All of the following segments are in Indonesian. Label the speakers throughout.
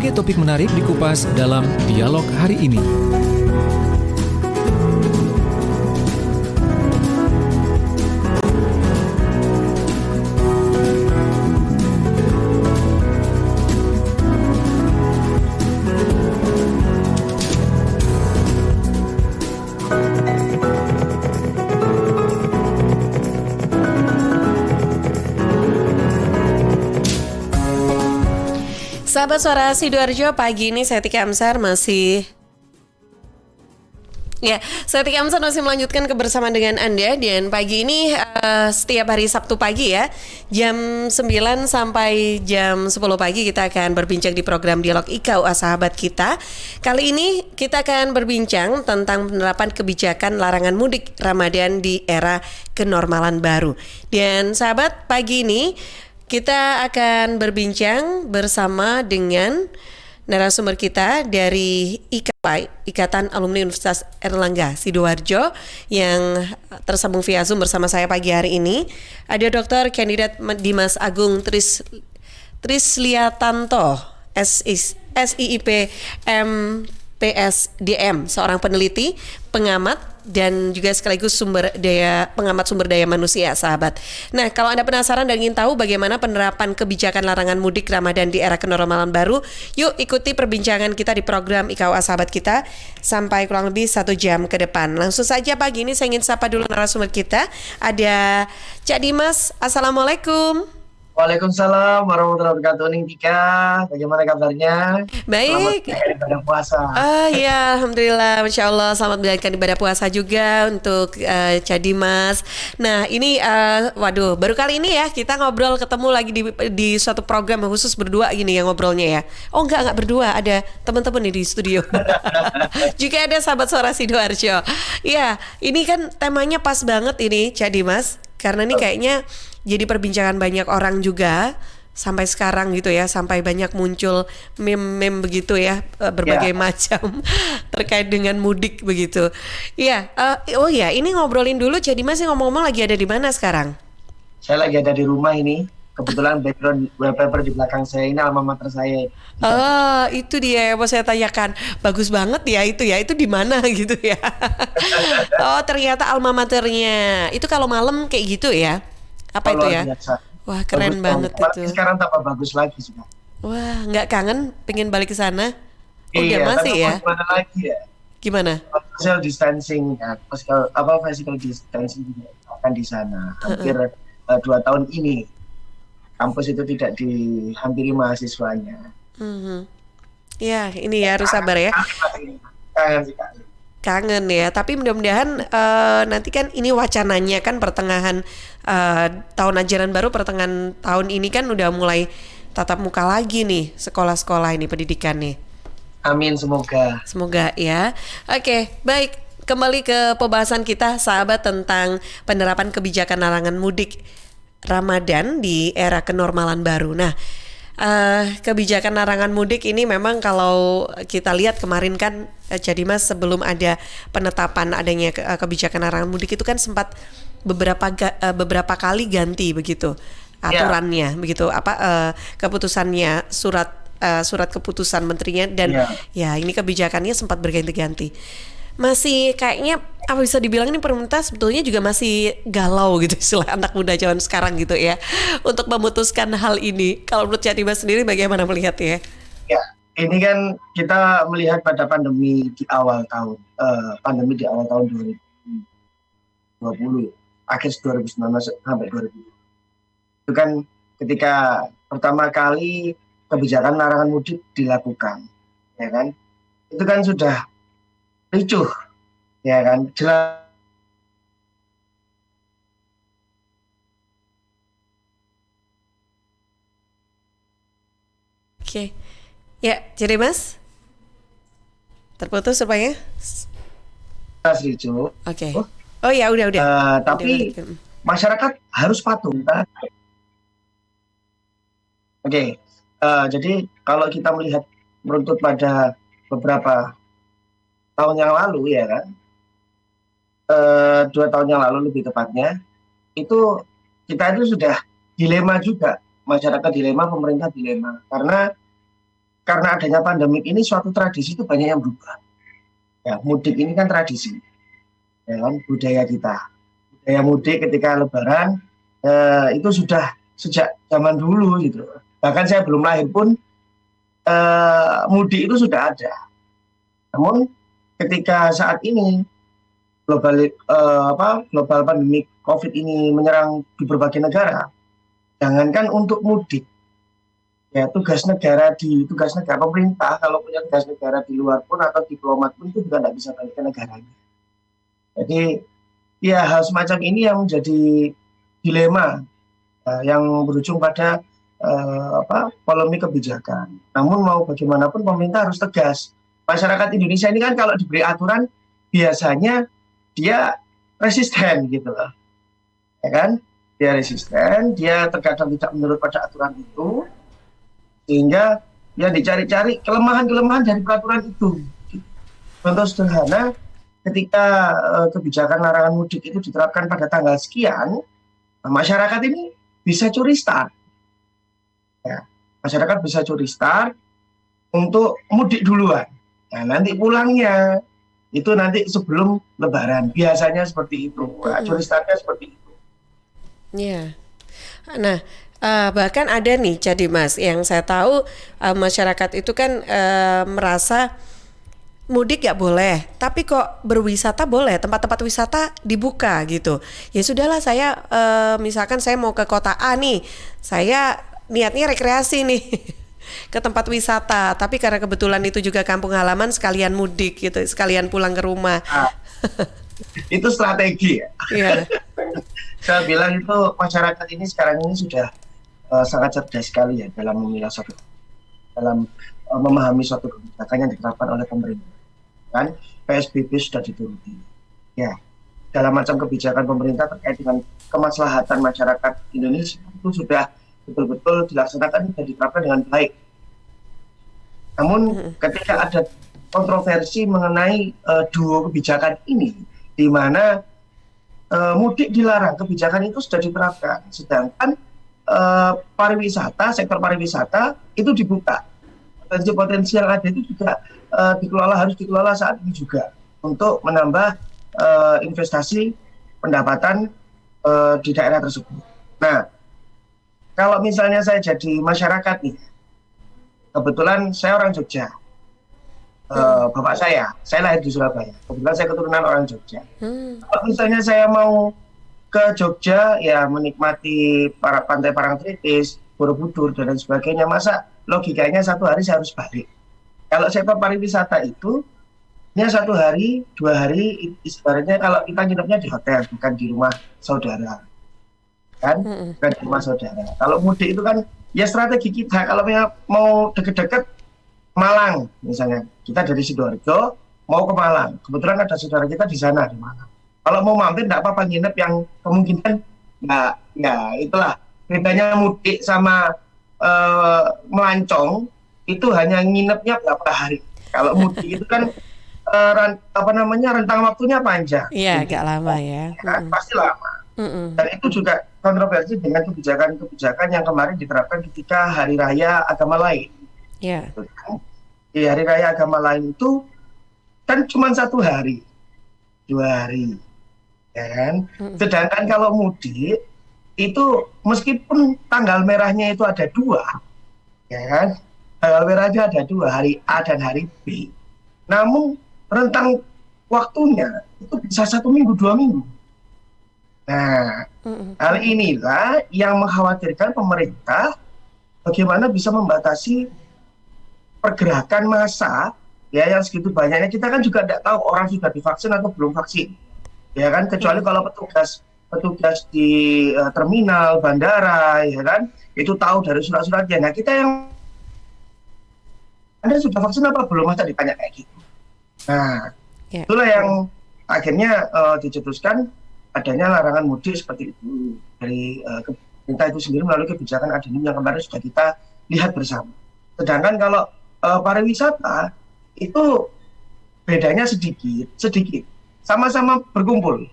Speaker 1: berbagai topik menarik dikupas dalam dialog hari ini.
Speaker 2: Sahabat Suara Sidoarjo, pagi ini saya Tika Amsar masih melanjutkan kebersamaan dengan Anda. Dan pagi ini setiap hari Sabtu pagi ya, jam 9 sampai jam 10 pagi kita akan berbincang di program Dialog IKUA Sahabat Kita. Kali ini kita akan berbincang tentang penerapan kebijakan larangan mudik Ramadan di era kenormalan baru. Dan sahabat, pagi ini kita akan berbincang bersama dengan narasumber kita dari IKAI, Ikatan Alumni Universitas Airlangga Sidoarjo, yang tersambung via Zoom bersama saya pagi hari ini. Ada Dr. Kandidat Dimas Agung Trisliatanto, SIIP MPSDM, seorang peneliti, pengamat, dan juga sekaligus pengamat sumber daya manusia, sahabat. Nah, kalau Anda penasaran dan ingin tahu bagaimana penerapan kebijakan larangan mudik Ramadan di era kenormalan baru, yuk ikuti perbincangan kita di program IKUA Sahabat Kita sampai kurang lebih 1 jam ke depan. Langsung saja pagi ini saya ingin sapa dulu narasumber kita. Ada Cak Dimas. Assalamualaikum.
Speaker 3: Waalaikumsalam warahmatullahi wabarakatuh. Ning Tika, bagaimana kabarnya?
Speaker 2: Baik.
Speaker 3: Selamat ibadah puasa.
Speaker 2: Ya, alhamdulillah, masya Allah, selamat menjalankan ibadah puasa juga untuk Cak Dimas. Nah, ini baru kali ini ya kita ngobrol ketemu lagi di suatu program khusus berdua gini ya ngobrolnya ya. Oh enggak berdua, ada teman-teman nih di studio. Juga ada sahabat Suara Sidoarjo. Iya, ini kan temanya pas banget ini Cak Dimas, karena ini kayaknya jadi perbincangan banyak orang juga sampai sekarang gitu ya, sampai banyak muncul meme-meme begitu ya, berbagai macam terkait dengan mudik begitu. Iya, ini ngobrolin dulu. Jadi masih ngomong-ngomong lagi ada di mana sekarang?
Speaker 3: Saya lagi ada di rumah ini. Kebetulan background wallpaper di belakang saya ini alma mater saya.
Speaker 2: Itu dia yang mau saya tanyakan. Bagus banget ya itu ya. Itu di mana gitu ya? Oh, ternyata alma maternya. Itu kalau malam kayak gitu ya? Apa itu ya?
Speaker 3: Biasa.
Speaker 2: Wah, keren banget itu.
Speaker 3: Sekarang tambah bagus lagi sudah.
Speaker 2: Wah, nggak kangen pengen balik ke sana? Oh,
Speaker 3: Iya,
Speaker 2: masih ya?
Speaker 3: Gimana lagi ya?
Speaker 2: Gimana?
Speaker 3: Social distancing ya. Physical distancing juga akan di sana. Hampir 2 tahun ini kampus itu tidak dihampiri mahasiswanya.
Speaker 2: Ya, ini ya harus sabar ya.
Speaker 3: Kangen sekali.
Speaker 2: Kangen ya, tapi mudah-mudahan nanti kan ini wacananya kan pertengahan tahun ajaran baru, pertengahan tahun ini kan udah mulai tatap muka lagi nih sekolah-sekolah ini, pendidikan nih.
Speaker 3: Amin, semoga.
Speaker 2: Semoga ya. Oke, baik. Kembali ke pembahasan kita, sahabat, tentang penerapan kebijakan larangan mudik Ramadan di era kenormalan baru. Nah, kebijakan larangan mudik ini memang kalau kita lihat kemarin kan jadi Mas, sebelum ada penetapan adanya kebijakan larangan mudik itu kan sempat beberapa kali ganti begitu aturannya, begitu keputusannya, surat keputusan menterinya, dan ya ini kebijakannya sempat berganti-ganti. Masih kayaknya apa bisa dibilang ini pemerintah sebetulnya juga masih galau gitu istilah anak muda zaman sekarang gitu ya untuk memutuskan hal ini. Kalau menurut Cak Dimas sendiri bagaimana melihatnya?
Speaker 3: Ya, ini kan kita melihat pada pandemi di awal tahun 2020, akhir 2019 sampai 2020. Itu kan ketika pertama kali kebijakan larangan mudik dilakukan, ya kan? Itu kan sudah ricuh, ya kan, jelas.
Speaker 2: Oke, ya, jadi Mas terputus supaya
Speaker 3: Ricuh.
Speaker 2: Oke. Oh ya udah.
Speaker 3: Tapi masyarakat harus patuh. Oke. Jadi kalau kita melihat meruntut pada beberapa tahun yang lalu, ya kan, 2 tahun yang lalu lebih tepatnya, itu kita itu sudah dilema juga, masyarakat dilema, pemerintah dilema, karena karena adanya pandemik ini suatu tradisi itu banyak yang berubah. Ya, mudik ini kan tradisi, ya kan, budaya kita. Budaya mudik ketika Lebaran itu sudah sejak zaman dulu gitu. Bahkan saya belum lahir pun mudik itu sudah ada. Namun ketika saat ini global pandemi COVID ini menyerang di berbagai negara, jangankan untuk mudik, ya tugas negara pemerintah kalau punya tugas negara di luar pun atau diplomat pun itu juga tidak bisa balik ke negaranya. Jadi ya hal semacam ini yang menjadi dilema yang berujung pada polemik kebijakan. Namun mau bagaimanapun pemerintah harus tegas. Masyarakat Indonesia ini kan kalau diberi aturan biasanya dia resisten gitu loh, ya kan? Dia resisten, dia terkadang tidak menurut pada aturan itu, sehingga ya dicari-cari kelemahan-kelemahan dari peraturan itu. Contoh sederhana, ketika kebijakan larangan mudik itu diterapkan pada tanggal sekian, masyarakat ini bisa curi start. Ya, masyarakat bisa curi start untuk mudik duluan. Nah, nanti pulangnya itu nanti sebelum Lebaran, biasanya seperti itu. Nah, curi startnya seperti itu.
Speaker 2: Iya. Nah, bahkan ada nih jadi Mas yang saya tahu masyarakat itu kan merasa mudik nggak boleh, tapi kok berwisata boleh, tempat-tempat wisata dibuka gitu. Ya sudahlah saya misalkan saya mau ke kota A nih, saya niatnya rekreasi nih ke tempat wisata, tapi karena kebetulan itu juga kampung halaman sekalian mudik gitu, sekalian pulang ke rumah.
Speaker 3: Itu strategi ya.
Speaker 2: Iya.
Speaker 3: Saya bilang itu masyarakat ini sekarang ini sudah sangat cerdas sekali ya dalam memahami suatu kebijakan yang diterapkan oleh pemerintah. Kan PSBB sudah dituruti. Ya, dalam macam kebijakan pemerintah terkait dengan kemaslahatan masyarakat Indonesia itu sudah betul-betul dilaksanakan dan diterapkan dengan baik. Namun ketika ada kontroversi mengenai duo kebijakan ini, di mana mudik dilarang, kebijakan itu sudah diterapkan, sedangkan sektor pariwisata itu dibuka. Potensi yang ada itu juga harus dikelola saat ini juga untuk menambah investasi pendapatan di daerah tersebut. Nah, kalau misalnya saya jadi masyarakat nih, kebetulan saya orang Jogja, bapak saya lahir di Surabaya, kebetulan saya keturunan orang Jogja. Kalau misalnya saya mau ke Jogja, ya menikmati pantai Parangtritis, Borobudur dan lain sebagainya, masa logikanya satu hari saya harus balik. Kalau sektor pariwisata itu, ya 1 hari, 2 hari, ibaratnya kalau kita nginepnya di hotel, bukan di rumah saudara. Kan bukan di rumah saudara. Kalau mudik itu kan ya strategi kita, kalau mau deket-deket Malang misalnya, kita dari Sidoarjo mau ke Malang, kebetulan ada saudara kita di sana di Malang. Kalau mau mampir tidak apa-apa nginep, yang kemungkinan itulah bedanya mudik sama melancong, itu hanya nginepnya berapa hari. Kalau mudik itu kan rentang waktunya panjang.
Speaker 2: Iya, agak lama ya.
Speaker 3: Pasti lama. Dan itu juga kontroversi dengan kebijakan yang kemarin diterapkan ketika Hari Raya Agama Lain.
Speaker 2: Iya.
Speaker 3: Di Hari Raya Agama Lain itu kan cuma 1 hari, 2 hari, ya kan? Sedangkan kalau mudik itu meskipun tanggal merahnya itu ada 2, ya kan? Tanggal merahnya ada 2, hari A dan hari B. Namun rentang waktunya itu bisa 1 minggu, 2 minggu. Nah, hal inilah yang mengkhawatirkan pemerintah bagaimana bisa membatasi pergerakan massa ya yang segitu banyaknya. Kita kan juga tidak tahu orang sudah divaksin atau belum vaksin, ya kan, kecuali kalau petugas di terminal bandara, ya kan, itu tahu dari surat-suratnya. Nah, kita yang Anda sudah vaksin apa belum, masa ditanya kayak gitu. Nah, itulah yang akhirnya dicetuskan adanya larangan mudik seperti itu dari pemerintah itu sendiri melalui kebijakan adendum yang kemarin sudah kita lihat bersama. Sedangkan kalau pariwisata itu bedanya sedikit, sama-sama berkumpul,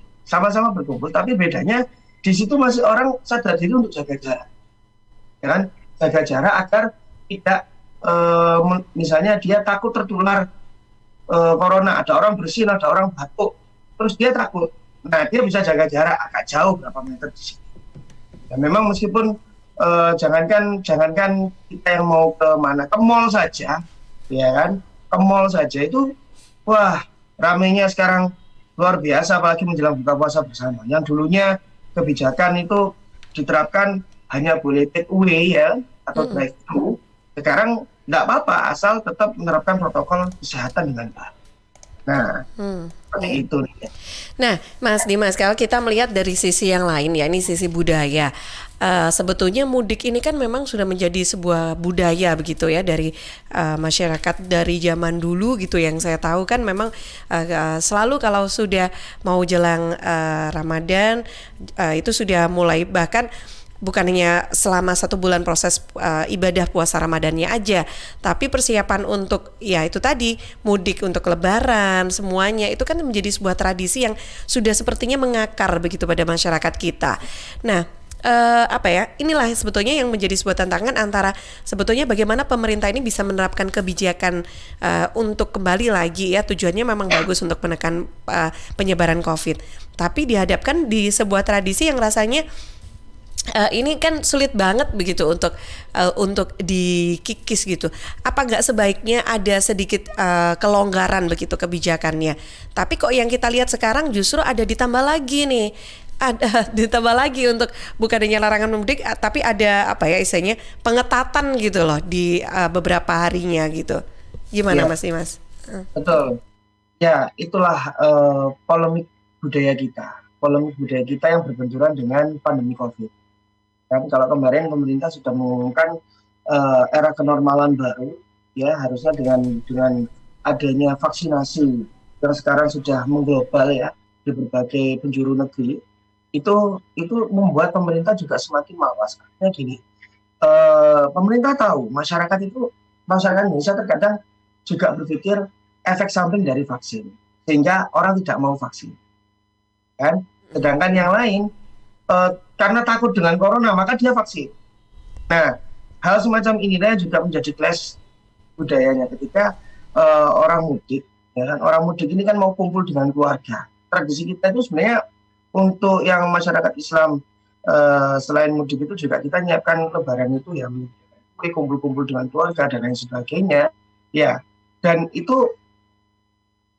Speaker 3: tapi bedanya di situ masih orang sadar diri untuk jaga jarak, ya kan, jaga jarak agar tidak misalnya dia takut tertular corona, ada orang bersin, ada orang batuk, terus dia takut. Nah, dia bisa jaga jarak agak jauh berapa meter di situ. Dan memang meskipun jangankan kita yang mau ke mana, ke mall saja, ya kan, ke mall saja itu, wah, ramenya sekarang luar biasa, apalagi menjelang buka puasa bersama. Yang dulunya kebijakan itu diterapkan hanya boleh take away ya, atau drive thru. Sekarang tidak apa-apa, asal tetap menerapkan protokol kesehatan dengan baik. Nah, seperti itu nih.
Speaker 2: Nah, Mas Dimas, kalau kita melihat dari sisi yang lain ya, ini sisi budaya. Sebetulnya mudik ini kan memang sudah menjadi sebuah budaya begitu ya dari masyarakat dari zaman dulu gitu. Yang saya tahu kan memang selalu kalau sudah mau jelang Ramadan itu sudah mulai, bahkan bukan hanya selama 1 bulan proses ibadah puasa Ramadannya aja, tapi persiapan untuk ya itu tadi mudik untuk Lebaran semuanya itu kan menjadi sebuah tradisi yang sudah sepertinya mengakar begitu pada masyarakat kita. Nah, inilah sebetulnya yang menjadi sebuah tantangan antara sebetulnya bagaimana pemerintah ini bisa menerapkan kebijakan untuk kembali lagi ya, tujuannya memang bagus untuk menekan penyebaran COVID, tapi dihadapkan di sebuah tradisi yang rasanya ini kan sulit banget begitu untuk dikikis gitu. Apa nggak sebaiknya ada sedikit kelonggaran begitu kebijakannya? Tapi kok yang kita lihat sekarang justru ada ditambah lagi nih. Ada ditambah lagi untuk bukan hanya larangan mudik, tapi ada istilahnya pengetatan gitu loh di beberapa harinya gitu. Gimana Mas Dimas?
Speaker 3: Betul. Ya, itulah polemik budaya kita yang berbenturan dengan pandemi COVID. Kan kalau kemarin pemerintah sudah mengumumkan era kenormalan baru, ya harusnya dengan adanya vaksinasi yang sekarang sudah mengglobal ya di berbagai penjuru negeri, itu membuat pemerintah juga semakin mawas. Karena gini, pemerintah tahu masyarakat Indonesia terkadang juga berpikir efek samping dari vaksin, sehingga orang tidak mau vaksin, kan? Sedangkan yang lain karena takut dengan corona maka dia vaksin. Nah, hal semacam inilah juga menjadi clash budayanya ketika orang mudik, ya kan? Orang mudik ini kan mau kumpul dengan keluarga. Tradisi kita itu sebenarnya untuk yang masyarakat Islam selain mudik itu juga kita nyiapkan Lebaran itu ya kumpul-kumpul dengan keluarga dan lain sebagainya. Ya, dan itu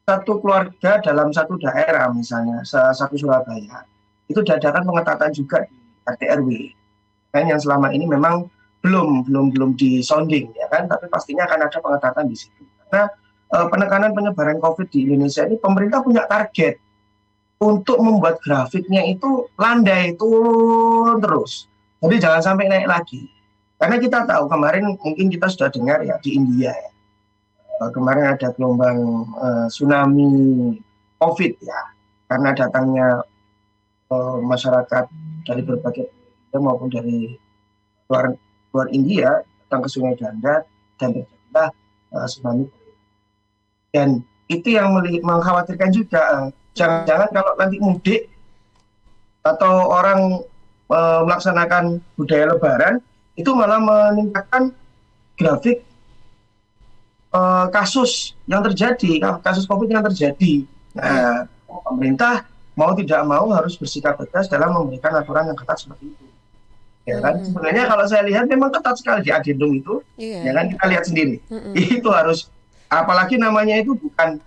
Speaker 3: satu keluarga dalam satu daerah misalnya satu Surabaya itu diadakan pengetatan juga di RT RW kan, yang selama ini memang belum disonding ya kan, tapi pastinya akan ada pengetatan di situ karena penekanan penyebaran COVID di Indonesia ini pemerintah punya target untuk membuat grafiknya itu landai turun terus, jadi jangan sampai naik lagi. Karena kita tahu kemarin mungkin kita sudah dengar ya di India ya, kemarin ada gelombang tsunami COVID ya, karena datangnya masyarakat dari berbagai maupun dari luar India datang ke Sungai Ganda dan terjadilah tsunami. Dan itu yang mengkhawatirkan juga, jangan-jangan kalau nanti mudik atau orang melaksanakan budaya Lebaran itu malah meningkatkan grafik kasus yang terjadi, kasus COVID yang terjadi. Nah, pemerintah mau tidak mau harus bersikap tegas dalam memberikan aturan yang ketat seperti itu. Ya kan? Sebenarnya kalau saya lihat memang ketat sekali di adendum itu. Ya kan, kita lihat sendiri. Itu harus, apalagi namanya itu bukan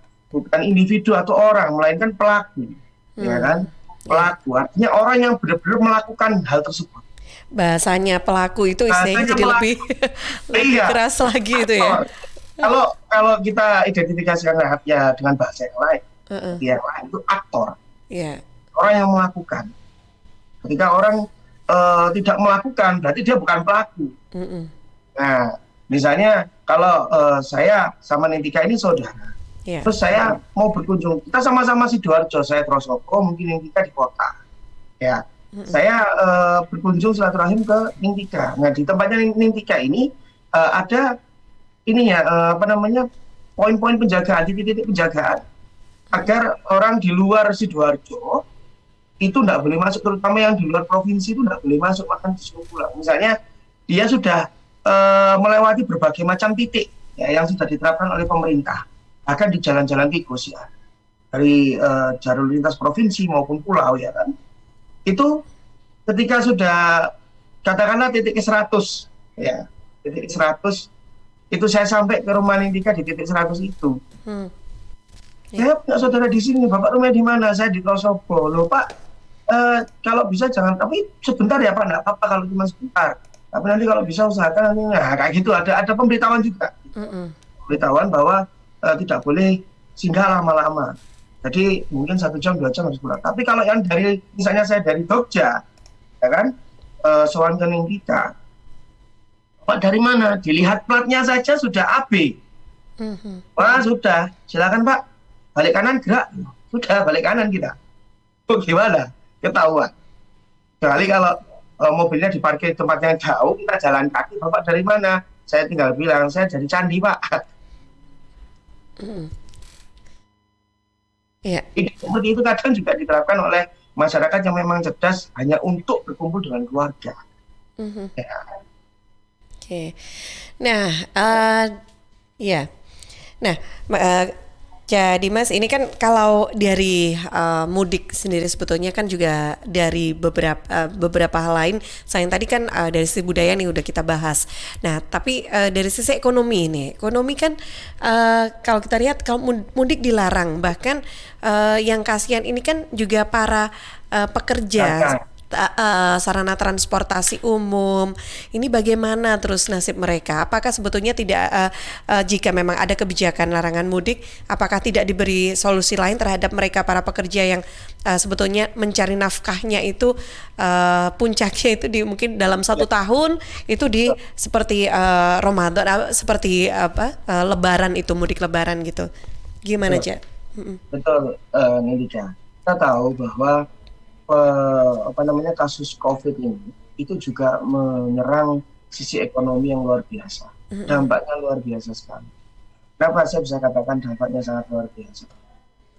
Speaker 3: individu atau orang, melainkan pelaku. Ya kan? Pelaku artinya orang yang benar-benar melakukan hal tersebut.
Speaker 2: Bahasanya pelaku itu istilahnya jadi lebih keras lagi itu ya.
Speaker 3: Kalau kita identifikasikan ya dengan bahasa yang lain, yang lain itu aktor.
Speaker 2: Yeah.
Speaker 3: Orang yang melakukan. Ketika orang tidak melakukan, berarti dia bukan pelaku. Nah, misalnya kalau saya sama Nintika ini saudara, terus saya mau berkunjung, kita sama-sama Sidoarjo, saya Trosoko, mungkin Nintika di kota. Ya, saya berkunjung silaturahim ke Nintika. Nah, di tempatnya Nintika ini ada poin-poin penjagaan, titik-titik penjagaan, agar orang di luar Sidoarjo itu tidak boleh masuk, terutama yang di luar provinsi itu tidak boleh masuk, makan disuruh pulang. Misalnya dia sudah melewati berbagai macam titik ya, yang sudah diterapkan oleh pemerintah, bahkan di jalan-jalan tikus ya, dari jalur lintas provinsi maupun pulau ya kan. Itu ketika sudah katakanlah titik 100 ya, titik 100 itu saya sampai ke rumah Nindika di titik 100 itu. Saya punya saudara di sini, Bapak rumahnya di mana? Saya di Trosobo. Loh Pak, kalau bisa jangan, tapi sebentar ya Pak, nggak apa-apa kalau cuma sebentar. Tapi nanti kalau bisa usahakan, nah, kayak gitu. Ada pemberitahuan juga. Pemberitahuan bahwa tidak boleh singgah lama-lama. Jadi mungkin 1 jam 2 jam harus pulang. Tapi kalau yang dari, misalnya saya dari Jogja, ya kan, soal ke Nindika, Pak dari mana? Dilihat platnya saja sudah AB. Wah sudah, silakan Pak, balik kanan gerak. Sudah balik kanan kita. Oh, gimana? Ketahuan. Kecuali kalau mobilnya diparkir tempat yang jauh, kita jalan kaki. Bapak dari mana? Saya tinggal bilang, saya dari Candi Pak. Seperti itu kadang juga diterapkan oleh masyarakat yang memang cerdas hanya untuk berkumpul dengan keluarga. Ya.
Speaker 2: Oke. Nah, ya. Nah, jadi Mas, ini kan kalau dari mudik sendiri sebetulnya kan juga dari beberapa hal lain. Sayang tadi kan dari sisi budaya nih udah kita bahas. Nah, tapi dari sisi ekonomi nih, ekonomi kan kalau kita lihat kalau mudik dilarang, bahkan yang kasihan ini kan juga para pekerja. Sarana transportasi umum ini bagaimana terus nasib mereka? Apakah sebetulnya tidak jika memang ada kebijakan larangan mudik, apakah tidak diberi solusi lain terhadap mereka para pekerja yang sebetulnya mencari nafkahnya itu puncaknya itu di mungkin dalam 1 tahun itu di seperti Ramadan, seperti Lebaran itu, mudik Lebaran gitu. Gimana aja?
Speaker 3: Betul, Nindika. Kita tahu bahwa kasus COVID ini itu juga menyerang sisi ekonomi yang luar biasa. Dampaknya luar biasa sekali. Kenapa saya bisa katakan dampaknya sangat luar biasa?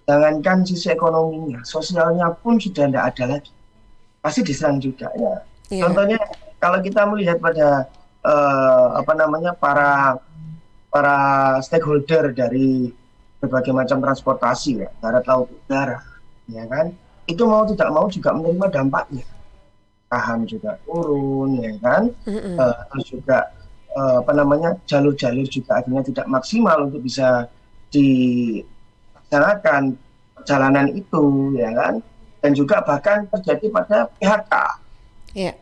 Speaker 3: Jangankan sisi ekonominya, sosialnya pun sudah tidak ada lagi. Pasti diserang juga ya. Contohnya kalau kita melihat pada para stakeholder dari berbagai macam transportasi ya, darat, laut, udara, ya kan? Itu mau tidak mau juga menerima dampaknya. Saham juga turun, ya kan? Terus juga jalur-jalur juga akhirnya tidak maksimal untuk bisa dilaksanakan perjalanan itu, ya kan? Dan juga bahkan terjadi pada PHK, ya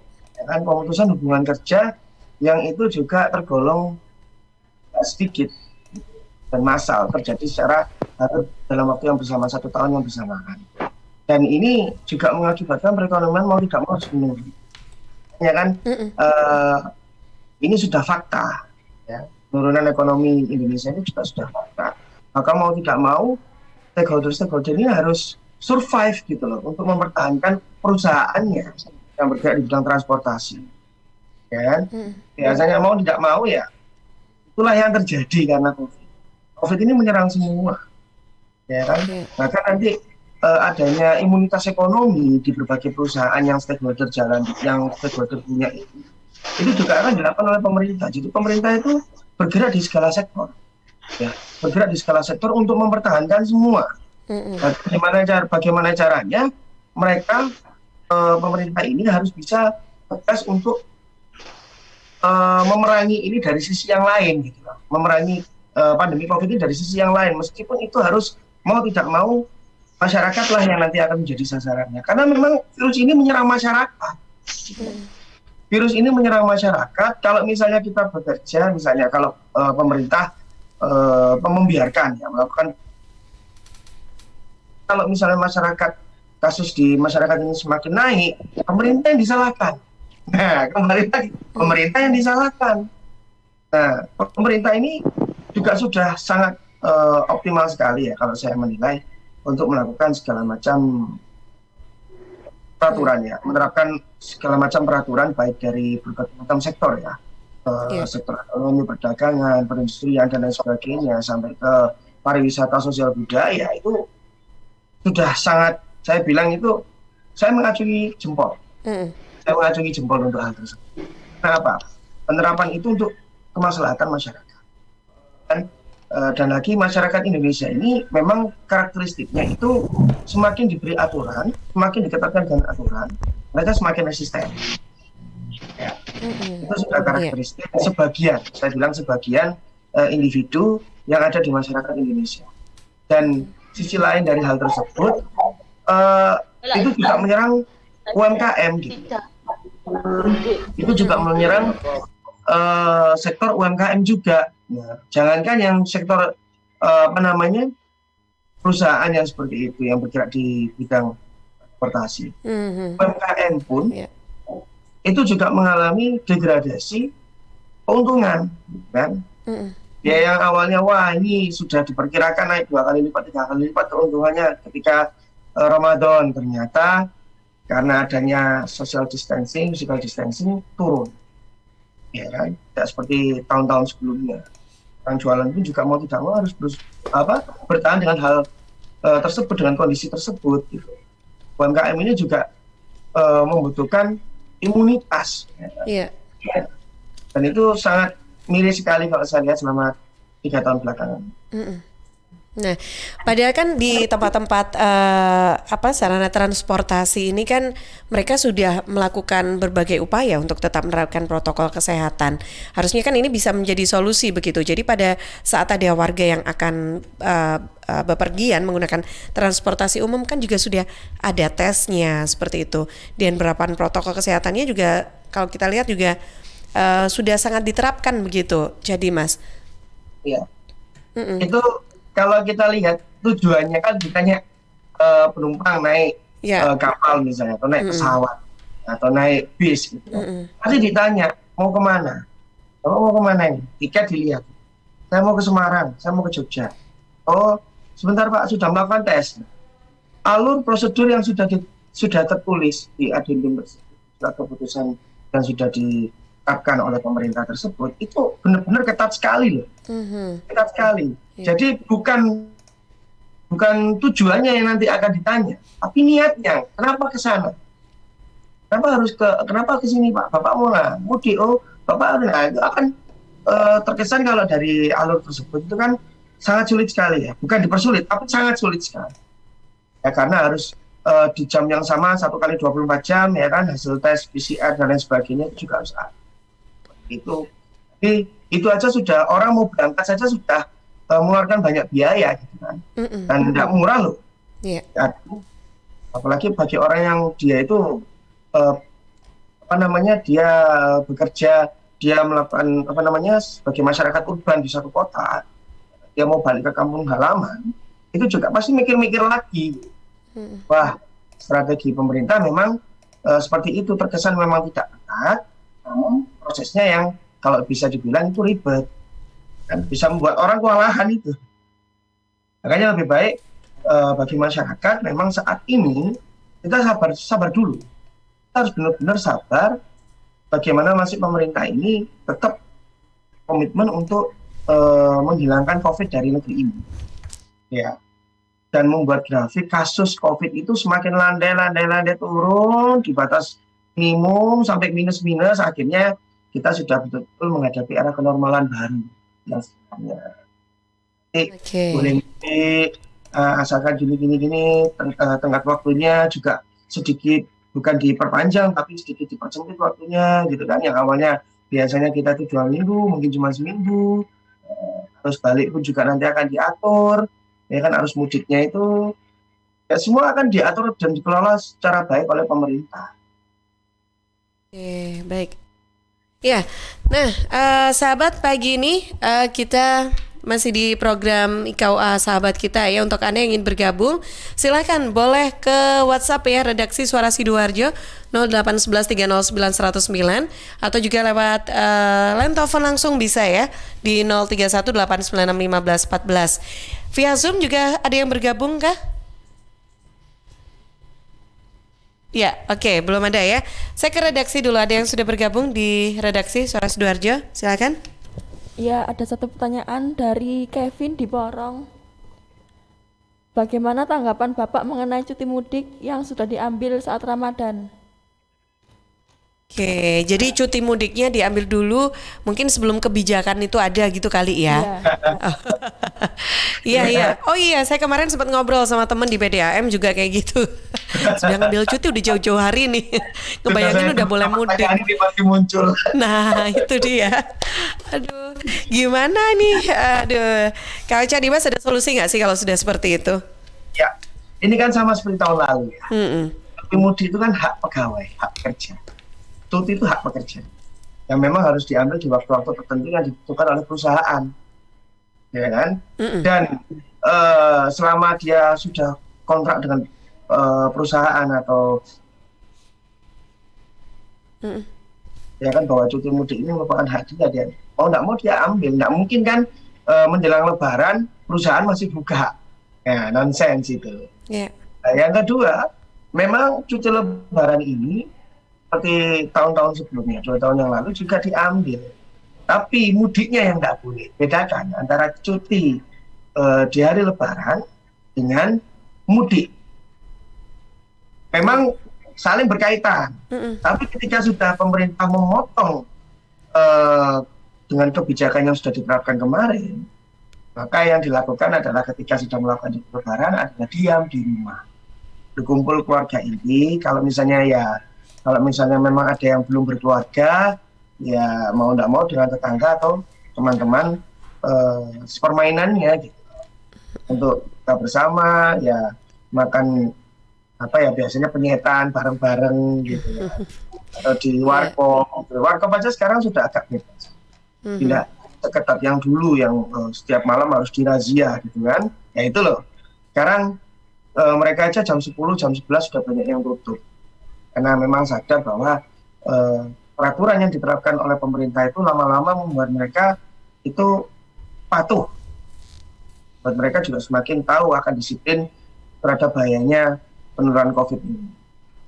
Speaker 3: kan? Pemutusan hubungan kerja yang itu juga tergolong sedikit dan massal, terjadi secara dalam waktu yang bersama, 1 tahun yang bersamaan. Dan ini juga mengakibatkan perekonomian mau tidak mau harus menurun, ya kan? Ini sudah fakta, ya. Penurunan ekonomi Indonesia ini juga sudah fakta. Maka mau tidak mau stakeholder ini harus survive gitu loh untuk mempertahankan perusahaannya yang bergerak di bidang transportasi, ya kan? Biasanya mau tidak mau ya itulah yang terjadi karena COVID ini menyerang semua, ya kan? Maka nanti adanya imunitas ekonomi di berbagai perusahaan yang stakeholder punya itu juga akan dilakukan oleh pemerintah. Jadi pemerintah itu bergerak di segala sektor, ya, bergerak di segala sektor untuk mempertahankan semua. Bagaimana caranya mereka pemerintah ini harus bisa tegas untuk memerangi ini dari sisi yang lain, gitu, memerangi pandemi COVID ini dari sisi yang lain, meskipun itu harus mau tidak mau masyarakatlah yang nanti akan menjadi sasarannya. Karena memang virus ini menyerang masyarakat. Virus ini menyerang masyarakat. Kalau misalnya kita bekerja, misalnya kalau pemerintah membiarkan ya melakukan, kalau misalnya kasus di masyarakat ini semakin naik, pemerintah yang disalahkan. Nah, kembali lagi pemerintah yang disalahkan. Nah, pemerintah ini juga sudah sangat optimal sekali ya kalau saya menilai untuk melakukan segala macam peraturan ya, menerapkan segala macam peraturan baik dari berbagai macam sektor ya, sektor ekonomi, perdagangan, perindustrian dan lain sebagainya sampai ke pariwisata, sosial budaya, itu sudah sangat, saya bilang itu saya mengacungi jempol, saya mengacungi jempol untuk hal tersebut. Kenapa? penerapan itu untuk kemaslahatan masyarakat. Dan lagi masyarakat Indonesia ini memang karakteristiknya itu semakin diberi aturan, semakin diketatkan dengan aturan, mereka semakin resisten. Ya, itu sudah karakteristik sebagian, saya bilang sebagian individu yang ada di masyarakat Indonesia. Dan sisi lain dari hal tersebut, itu juga menyerang UMKM gitu. Itu juga menyerang sektor UMKM juga. Nah, jangankan yang sektor perusahaan yang seperti itu yang bergerak di bidang transportasi, UMKM pun itu juga mengalami degradasi keuntungan, kan? Ya yang awalnya wah ini sudah diperkirakan naik 2 kali lipat, 3 kali lipat keuntungannya ketika Ramadan, ternyata karena adanya social distancing, physical distancing turun, ya kan? Tidak seperti tahun-tahun sebelumnya. Orang jualan pun juga mau tidak mau harus bertahan dengan hal tersebut, dengan kondisi tersebut. Gitu. UMKM ini juga membutuhkan imunitas, ya. Dan itu sangat miris sekali kalau saya lihat selama 3 tahun belakangan.
Speaker 2: Nah, padahal kan di tempat-tempat sarana transportasi ini kan mereka sudah melakukan berbagai upaya untuk tetap menerapkan protokol kesehatan. Harusnya kan ini bisa menjadi solusi begitu. Jadi pada saat ada warga yang akan bepergian menggunakan transportasi umum kan juga sudah ada tesnya seperti itu. Dan penerapan protokol kesehatannya juga kalau kita lihat juga sudah sangat diterapkan begitu. Jadi Mas.
Speaker 3: Iya. Itu kalau kita lihat tujuannya kan bukannya penumpang naik kapal misalnya, atau naik pesawat, atau naik bis gitu. Pasti ditanya, mau kemana? Kalau mau kemana ini? Tiket dilihat. Saya mau ke Semarang, saya mau ke Jogja. Oh, sebentar Pak, sudah melakukan tes. Alur prosedur yang sudah tertulis di adendum surat keputusan yang sudah ditetapkan oleh pemerintah tersebut, itu benar-benar ketat sekali loh. Ketat sekali. Jadi bukan tujuannya yang nanti akan ditanya, tapi niatnya. Kenapa ke sana? Kenapa ke sini Pak? Bapak mau mudik? Oh, Bapak itu akan terkesan kalau dari alur tersebut itu kan sangat sulit sekali ya. Bukan dipersulit, tapi sangat sulit sekali. Ya karena harus di jam yang sama 1 kali 24 jam ya kan, hasil tes PCR dan lain sebagainya itu juga harus ada. Itu aja sudah, orang mau berangkat saja sudah mengeluarkan banyak biaya gitu kan. Dan tidak murah loh. Ya, apalagi bagi orang yang dia itu dia bekerja, dia melakukan sebagai masyarakat urban di satu kota, dia mau balik ke kampung halaman, itu juga pasti mikir-mikir lagi. Wah, strategi pemerintah memang seperti itu, terkesan memang tidak ketat, namun prosesnya yang kalau bisa dibilang itu ribet. Kan bisa membuat orang kewalahan itu. Makanya lebih baik bagi masyarakat memang saat ini kita sabar dulu. Kita harus benar-benar sabar bagaimana masih pemerintah ini tetap komitmen untuk menghilangkan COVID dari negeri ini. Ya. Dan membuat grafik kasus COVID itu semakin landai turun di batas minimum sampai minus, akhirnya kita sudah betul-betul menghadapi era kenormalan baru. Yang sebenarnya boleh asalkan gini tenggat waktunya juga sedikit bukan diperpanjang tapi sedikit dipersempit waktunya gitu kan, yang awalnya biasanya kita itu 2 minggu mungkin cuma seminggu, terus balik pun juga nanti akan diatur ya kan, arus mudiknya itu ya semua akan diatur dan dikelola secara baik oleh pemerintah.
Speaker 2: Oke, baik. Ya, nah sahabat, pagi ini kita masih di program IKUA Sahabat kita ya. Untuk Anda yang ingin bergabung, silakan boleh ke WhatsApp ya, redaksi Suara Sidoarjo 08113091009, atau juga lewat line telepon langsung bisa ya di 0318961514. Via Zoom juga ada yang bergabung kah? Ya, oke, belum ada ya. Saya ke redaksi dulu. Ada yang sudah bergabung di redaksi Suara Sidoarjo? Silakan.
Speaker 4: Ya, ada satu pertanyaan dari Kevin di Porong. Bagaimana tanggapan Bapak mengenai cuti mudik yang sudah diambil saat Ramadan?
Speaker 2: Oke, jadi cuti mudiknya diambil dulu mungkin sebelum kebijakan itu ada gitu kali ya.
Speaker 4: Iya.
Speaker 2: Iya. Oh iya, saya kemarin sempat ngobrol sama temen di PDAM juga kayak gitu. Sudah ngambil cuti udah jauh-jauh hari nih. Ngebayangin udah boleh mudik.
Speaker 3: Pertanyaan ini pasti muncul.
Speaker 2: Nah, itu dia. Aduh, gimana nih? Aduh, Kak Ocha, Dimas ada solusi nggak sih kalau sudah seperti itu?
Speaker 3: Ya, ini kan sama seperti tahun lalu ya.
Speaker 2: Mm-mm.
Speaker 3: Cuti mudik itu kan hak pegawai, hak kerja. Cuti itu hak pekerja yang memang harus diambil di waktu-waktu tertentu yang ditentukan oleh perusahaan, ya kan? Dan selama dia sudah kontrak dengan perusahaan atau ya kan, bahwa cuti mudik ini merupakan hak dia mau nggak mau dia ambil. Nggak mungkin kan menjelang Lebaran perusahaan masih buka, ya nonsens itu.
Speaker 2: Yeah.
Speaker 3: Nah, yang kedua, memang cuti Lebaran ini seperti tahun-tahun sebelumnya, 2 tahun yang lalu juga diambil. Tapi mudiknya yang nggak boleh. Bedakan antara cuti di hari Lebaran dengan mudik. Memang saling berkaitan. Tapi ketika sudah pemerintah memotong dengan kebijakan yang sudah diterapkan kemarin, maka yang dilakukan adalah ketika sudah melakukan cuti Lebaran adalah diam di rumah. Berkumpul keluarga inti, kalau misalnya memang ada yang belum berkeluarga, ya mau tidak mau dengan tetangga atau teman-teman sepermainannya gitu. Untuk kita bersama, ya makan biasanya penyetan bareng-bareng gitu ya. Atau di warkop. Warkop aja sekarang sudah agak bebas. Tidak seketat yang dulu yang setiap malam harus dirazia gitu kan. Ya itu loh. Sekarang mereka aja jam 10, jam 11 sudah banyak yang tutup. Karena memang sadar bahwa peraturan yang diterapkan oleh pemerintah itu lama-lama membuat mereka itu patuh. Buat mereka juga semakin tahu akan disiplin terhadap bahayanya penularan COVID ini.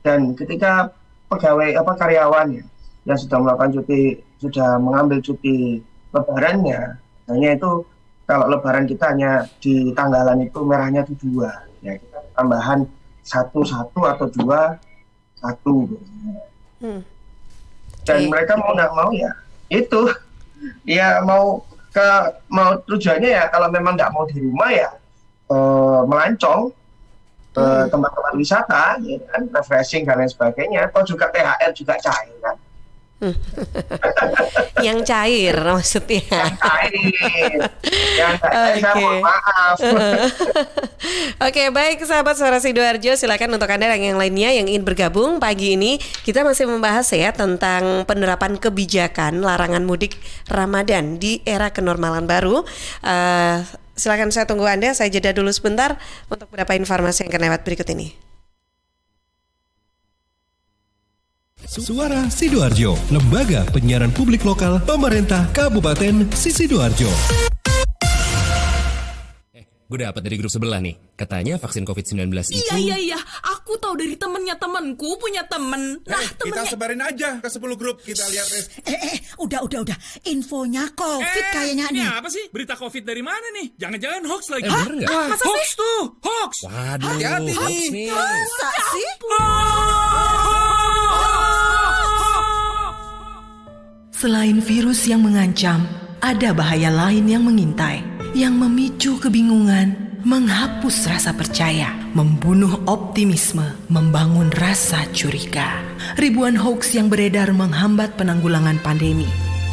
Speaker 3: Dan ketika karyawannya yang sudah melakukan cuti, sudah mengambil cuti lebarannya, hanya itu kalau lebaran kita hanya di tanggalan itu merahnya itu 2, ya kita tambahan 1 atau 2. Dan mereka mau nggak mau ya itu ya mau tujuannya ya kalau memang nggak mau di rumah ya melancong ke tempat-tempat wisata, ya kan, refreshing dan lain sebagainya. Atau juga THR juga cair kan.
Speaker 2: Yang cair maksudnya.
Speaker 3: Yang cair. Saya mohon maaf.
Speaker 2: Oke, baik sahabat Suara Sidoarjo, silakan untuk Anda yang lainnya yang ingin bergabung pagi ini. Kita masih membahas ya tentang penerapan kebijakan larangan mudik Ramadan di era kenormalan baru. Silakan saya tunggu Anda, saya jeda dulu sebentar untuk beberapa informasi yang akan lewat berikut ini.
Speaker 5: Suara Sidoarjo, lembaga penyiaran publik lokal pemerintah Kabupaten Sidoarjo.
Speaker 1: Gue dapat dari grup sebelah nih. Katanya vaksin COVID-19 itu...
Speaker 6: Iya. Aku tahu dari temennya temenku punya temen. Nah,
Speaker 7: kita sebarin aja ke 10 grup. Kita lihat.
Speaker 6: Udah. Infonya COVID kayaknya nih.
Speaker 7: Ini apa sih? Berita COVID dari mana nih? Jangan-jangan hoax lagi.
Speaker 1: bener nggak?
Speaker 6: Masa
Speaker 7: Hoax
Speaker 6: sih?
Speaker 7: tuh, hoax.
Speaker 1: Waduh,
Speaker 7: Hati-hati
Speaker 1: hoax
Speaker 7: nih.
Speaker 1: nih.
Speaker 6: Masa sih?
Speaker 8: Selain virus yang mengancam, ada bahaya lain yang mengintai, yang memicu kebingungan, menghapus rasa percaya, membunuh optimisme, membangun rasa curiga. Ribuan hoax yang beredar menghambat penanggulangan pandemi.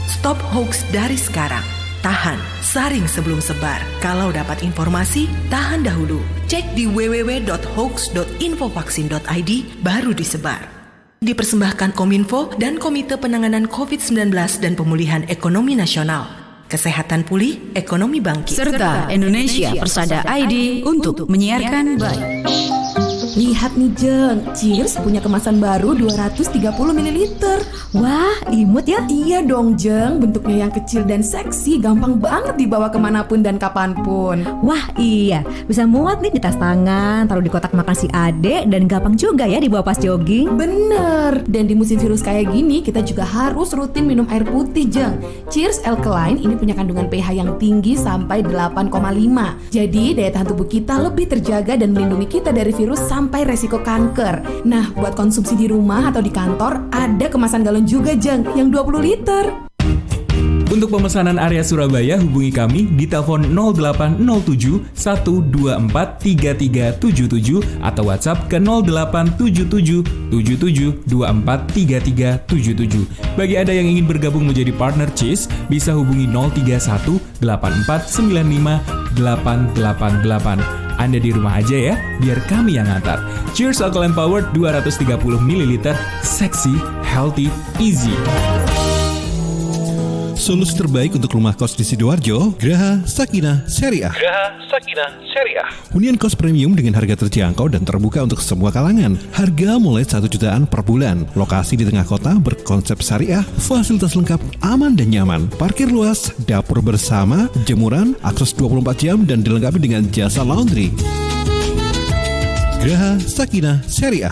Speaker 8: Stop hoax dari sekarang. Tahan, saring sebelum sebar. Kalau dapat informasi, tahan dahulu. Cek di www.hoax.infovaksin.id baru disebar. Dipersembahkan Kominfo dan Komite Penanganan COVID-19 dan Pemulihan Ekonomi Nasional. Kesehatan pulih, ekonomi bangkit.
Speaker 9: Serta Indonesia Persada ID untuk menyiarkan baik.
Speaker 10: Lihat nih Jeng, Cheers punya kemasan baru 230 ml.
Speaker 9: Wah, imut ya?
Speaker 10: Iya dong Jeng, bentuknya yang kecil dan seksi, gampang banget dibawa kemanapun dan kapanpun.
Speaker 9: Wah iya, bisa muat nih di tas tangan, taruh di kotak makan si adek, dan gampang juga ya dibawa pas jogging.
Speaker 10: Bener, dan di musim virus kayak gini kita juga harus rutin minum air putih Jeng. Cheers Alkaline ini punya kandungan pH yang tinggi sampai 8,5. Jadi daya tahan tubuh kita lebih terjaga dan melindungi kita dari virus sampai sampai resiko kanker. Nah, buat konsumsi di rumah atau di kantor, ada kemasan galon juga, Jeng, yang 20 liter.
Speaker 11: Untuk pemesanan area Surabaya hubungi kami di telepon 0807 124 3377 atau WhatsApp ke 0877 77 24 3377. Bagi Anda yang ingin bergabung menjadi partner Cheese, bisa hubungi 031 84 95 888. Anda di rumah aja ya, biar kami yang ngantar. Cheers Alkaline Powered 230 ml, seksi, healthy, easy.
Speaker 5: Solusi terbaik untuk rumah kos di Sidoarjo, Graha Sakinah Syariah. Hunian kos premium dengan harga terjangkau dan terbuka untuk semua kalangan. Harga mulai 1 jutaan per bulan. Lokasi di tengah kota berkonsep syariah, fasilitas lengkap, aman dan nyaman. Parkir luas, dapur bersama, jemuran, akses 24 jam dan dilengkapi dengan jasa laundry. Graha Sakinah Syariah.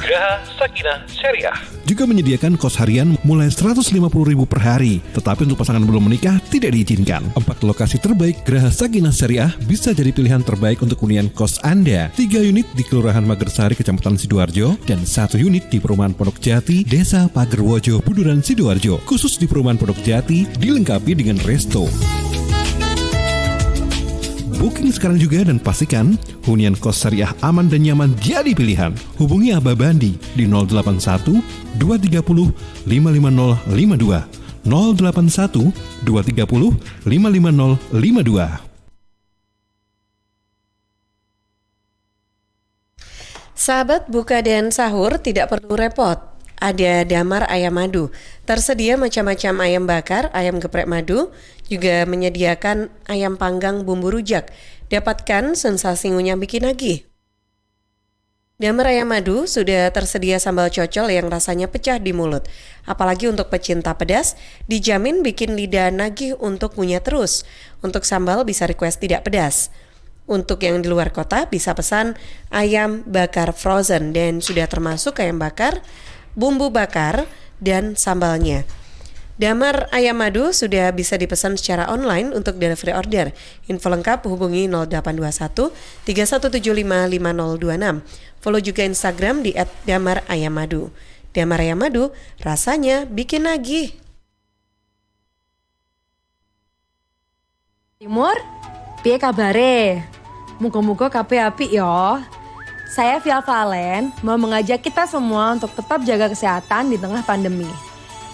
Speaker 5: Juga menyediakan kos harian mulai 150.000 per hari. Tetapi untuk pasangan belum menikah tidak diizinkan. 4 lokasi terbaik Graha Sakinah Syariah bisa jadi pilihan terbaik untuk hunian kos Anda. 3 unit di Kelurahan Magersari, Kecamatan Sidoarjo, dan 1 unit di Perumahan Pondok Jati, Desa Pagerwojo, Buduran, Sidoarjo. Khusus di Perumahan Pondok Jati dilengkapi dengan resto. Booking sekarang juga dan pastikan hunian kos syariah aman dan nyaman jadi pilihan. Hubungi Abah Bandi di 081 230 55052. 081 230 55052.
Speaker 2: Sahabat buka dan sahur tidak perlu repot. Ada Damar Ayam Madu. Tersedia macam-macam ayam bakar, ayam geprek madu, juga menyediakan ayam panggang bumbu rujak. Dapatkan sensasi ngunyah bikin nagih. Damar Ayam Madu sudah tersedia sambal cocol yang rasanya pecah di mulut. Apalagi untuk pecinta pedas, dijamin bikin lidah nagih untuk ngunyah terus. Untuk sambal bisa request tidak pedas. Untuk yang di luar kota bisa pesan ayam bakar frozen dan sudah termasuk ayam bakar, bumbu bakar, dan sambalnya. Damar Ayam Madu sudah bisa dipesan secara online untuk delivery order. Info lengkap hubungi 0821 3175 5026. Follow juga Instagram di @damarayamadu. Damar Ayam Madu, rasanya bikin nagih.
Speaker 12: Timur, piye kabare? Muga-muga kabeh apik ya. Saya Via Valen mau mengajak kita semua untuk tetap jaga kesehatan di tengah pandemi.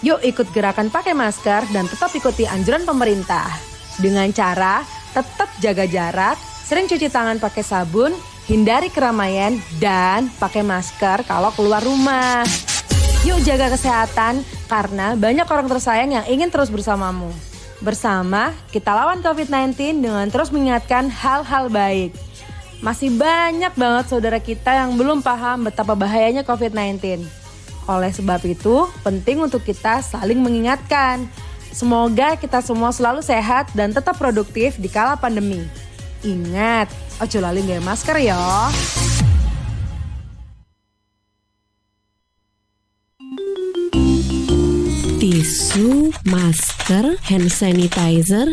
Speaker 12: Yuk ikut gerakan pakai masker dan tetap ikuti anjuran pemerintah. Dengan cara tetap jaga jarak, sering cuci tangan pakai sabun, hindari keramaian, dan pakai masker kalau keluar rumah. Yuk jaga kesehatan karena banyak orang tersayang yang ingin terus bersamamu. Bersama, kita lawan COVID-19 dengan terus mengingatkan hal-hal baik. Masih banyak banget saudara kita yang belum paham betapa bahayanya COVID-19. Oleh sebab itu, penting untuk kita saling mengingatkan. Semoga kita semua selalu sehat dan tetap produktif di kala pandemi. Ingat, ojo lali nggawe masker ya.
Speaker 13: Tisu, masker, hand sanitizer,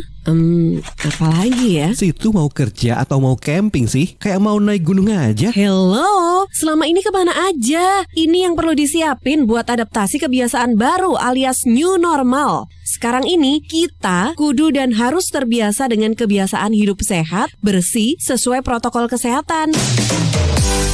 Speaker 13: apalagi ya?
Speaker 5: Situ mau kerja atau mau camping sih? Kayak mau naik gunung aja.
Speaker 13: Hello, selama ini kemana aja? Ini yang perlu disiapin buat adaptasi kebiasaan baru alias new normal. Sekarang ini kita kudu dan harus terbiasa dengan kebiasaan hidup sehat, bersih, sesuai protokol kesehatan.